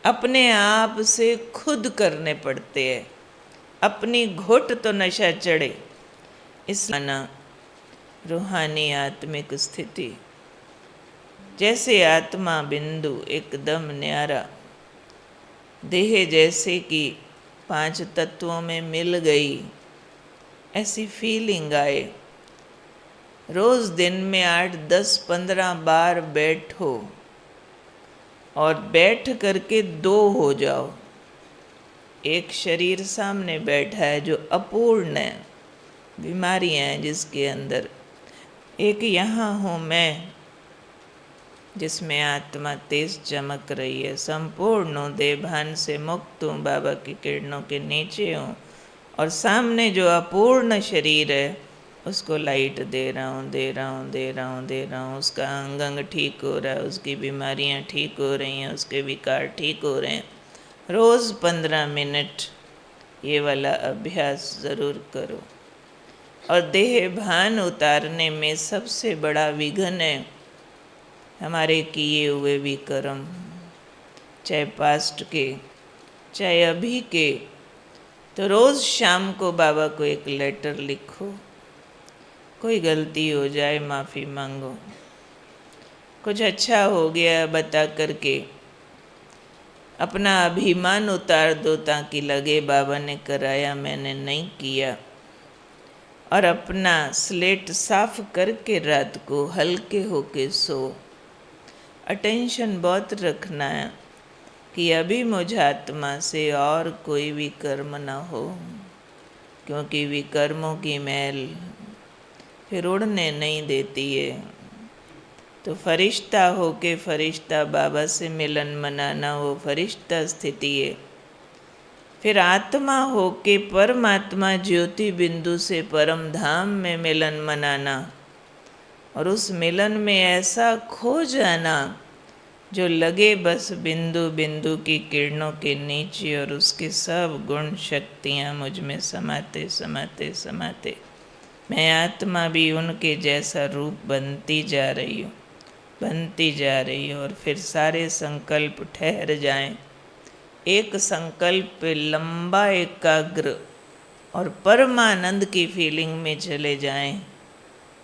अपने आप से खुद करने पड़ते हैं। अपनी घुट तो नशा चढ़े, इस माना रूहानी आत्मिक स्थिति। जैसे आत्मा बिंदु एकदम न्यारा, देह जैसे कि 5 तत्वों में मिल गई, ऐसी फीलिंग आए। रोज़ दिन में 8, 10, 15 बार बैठो और बैठ करके 2 हो जाओ। एक शरीर सामने बैठा है जो अपूर्ण है, बीमारियां हैं जिसके अंदर। एक यहाँ हूँ मैं, जिसमें आत्मा तेज चमक रही है, संपूर्ण हूँ, देभान से मुक्त हूँ, बाबा की किरणों के नीचे हूँ। और सामने जो अपूर्ण शरीर है उसको लाइट दे रहा हूँ, दे रहा हूँ, दे रहा हूँ, दे रहा हूँ। उसका अंग अंग ठीक हो रहा है, उसकी बीमारियाँ ठीक हो रही हैं, उसके विकार ठीक हो रहे हैं। रोज़ 15 मिनट ये वाला अभ्यास ज़रूर करो। और देह भान उतारने में सबसे बड़ा विघ्न है हमारे किए हुए विकर्म, चाहे पास्ट के चाहे अभी के। तो रोज़ शाम को बाबा को एक लेटर लिखो, कोई गलती हो जाए माफ़ी मांगो, कुछ अच्छा हो गया बता करके अपना अभिमान उतार दो, ताकि लगे बाबा ने कराया, मैंने नहीं किया। और अपना स्लेट साफ करके रात को हल्के होके सो। अटेंशन बहुत रखना है कि अभी मुझ आत्मा से और कोई विकर्म ना हो, क्योंकि विकर्मों की मैल फिर उड़ने नहीं देती है। तो फरिश्ता होके फरिश्ता बाबा से मिलन मनाना वो फरिश्ता स्थिति है। फिर आत्मा होके परमात्मा ज्योति बिंदु से परम धाम में मिलन मनाना, और उस मिलन में ऐसा खो जाना जो लगे बस बिंदु बिंदु की किरणों के नीचे, और उसके सब गुण शक्तियाँ मुझ में समाते समाते समाते मैं आत्मा भी उनके जैसा रूप बनती जा रही हूँ, बनती जा रही हूँ। और फिर सारे संकल्प ठहर जाएं, एक संकल्प पे लंबा एकाग्र और परमानंद की फीलिंग में चले जाएं।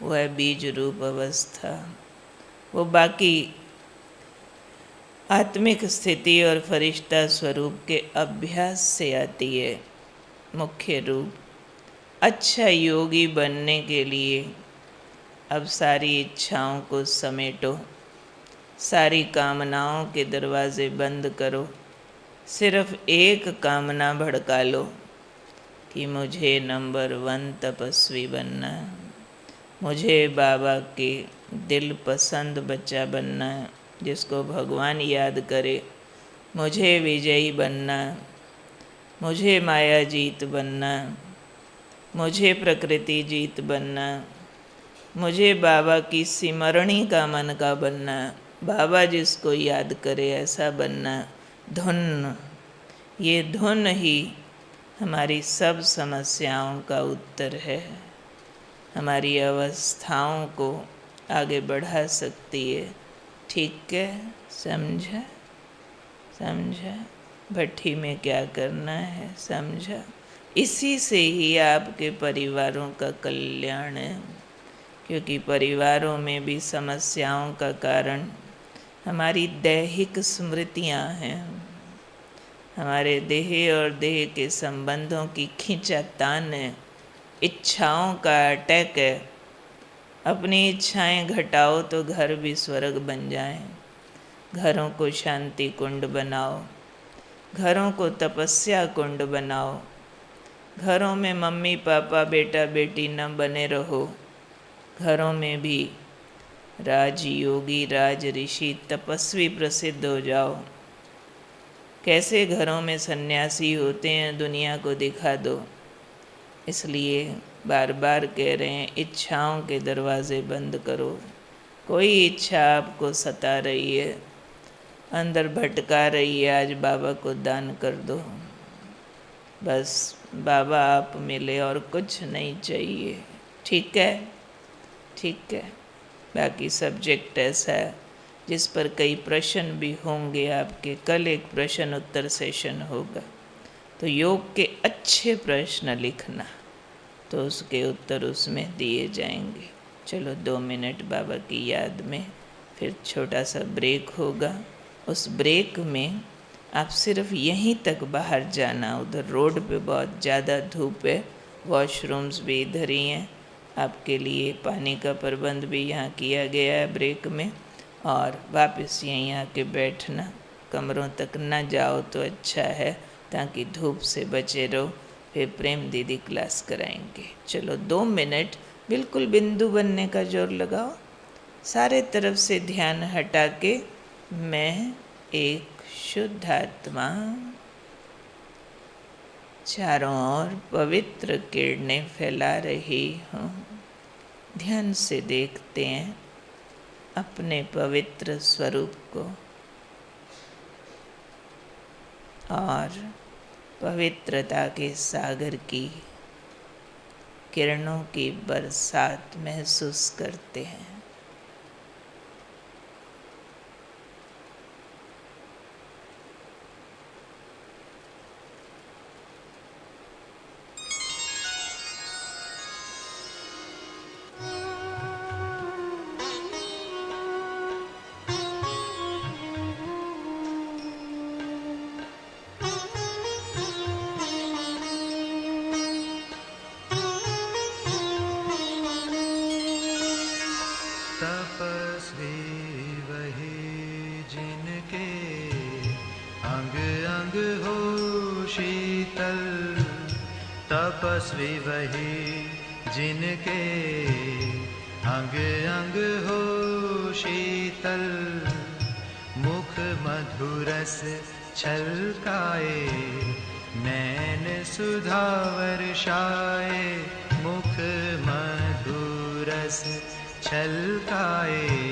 वो है बीज रूप अवस्था। वो बाकी आत्मिक स्थिति और फरिश्ता स्वरूप के अभ्यास से आती है। मुख्य रूप अच्छा योगी बनने के लिए अब सारी इच्छाओं को समेटो, सारी कामनाओं के दरवाजे बंद करो। सिर्फ एक कामना भड़का लो कि मुझे नंबर 1 तपस्वी बनना है, मुझे बाबा के दिल पसंद बच्चा बनना है जिसको भगवान याद करे, मुझे विजयी बनना है, मुझे माया जीत बनना है, मुझे प्रकृति जीत बनना है, मुझे बाबा की सिमरणी का मन का बनना है, बाबा जिसको याद करे ऐसा बनना है। धुन, ये धुन ही हमारी सब समस्याओं का उत्तर है, हमारी अवस्थाओं को आगे बढ़ा सकती है। ठीक है, समझा? समझा भट्ठी में क्या करना है, समझा? इसी से ही आपके परिवारों का कल्याण है, क्योंकि परिवारों में भी समस्याओं का कारण हमारी दैहिक स्मृतियां हैं, हमारे देह और देह के संबंधों की खींचातान है, इच्छाओं का अटैक है। अपनी इच्छाएं घटाओ तो घर भी स्वर्ग बन जाएं। घरों को शांति कुंड बनाओ, घरों को तपस्या कुंड बनाओ, घरों में मम्मी पापा बेटा बेटी न बने रहो, घरों में भी राज योगी राज ऋषि तपस्वी प्रसिद्ध हो जाओ। कैसे घरों में सन्यासी होते हैं दुनिया को दिखा दो। इसलिए बार बार कह रहे हैं इच्छाओं के दरवाजे बंद करो। कोई इच्छा आपको सता रही है, अंदर भटका रही है, आज बाबा को दान कर दो। बस बाबा आप मिले और कुछ नहीं चाहिए। ठीक है, ठीक है। बाकी सब्जेक्ट ऐसा है जिस पर कई प्रश्न भी होंगे आपके। कल एक प्रश्न उत्तर सेशन होगा, तो योग के अच्छे प्रश्न लिखना, तो उसके उत्तर उसमें दिए जाएंगे। चलो 2 मिनट बाबा की याद में, फिर छोटा सा ब्रेक होगा। उस ब्रेक में आप सिर्फ यहीं तक बाहर जाना, उधर रोड पे बहुत ज़्यादा धूप है, वॉशरूम्स भी इधर ही हैं आपके लिए, पानी का प्रबंध भी यहाँ किया गया है ब्रेक में। और वापस यहीं आके बैठना, कमरों तक ना जाओ तो अच्छा है, ताकि धूप से बचे रहो। फिर प्रेम दीदी क्लास कराएंगे। चलो 2 मिनट बिल्कुल बिंदु बनने का जोर लगाओ, सारे तरफ से ध्यान हटा के मैं एक शुद्ध आत्मा, चारों ओर पवित्र किरणें फैला रही हूँ। ध्यान से देखते हैं अपने पवित्र स्वरूप को और पवित्रता के सागर की किरणों की बरसात महसूस करते हैं। तपस्वी वही जिनके अंग अंग हो शीतल, तपस्वी वही जिनके अंग अंग हो शीतल, मुख मधुरस छलकाए, नैन सुधा वर्षाए, मुख मधुरस छलकाए।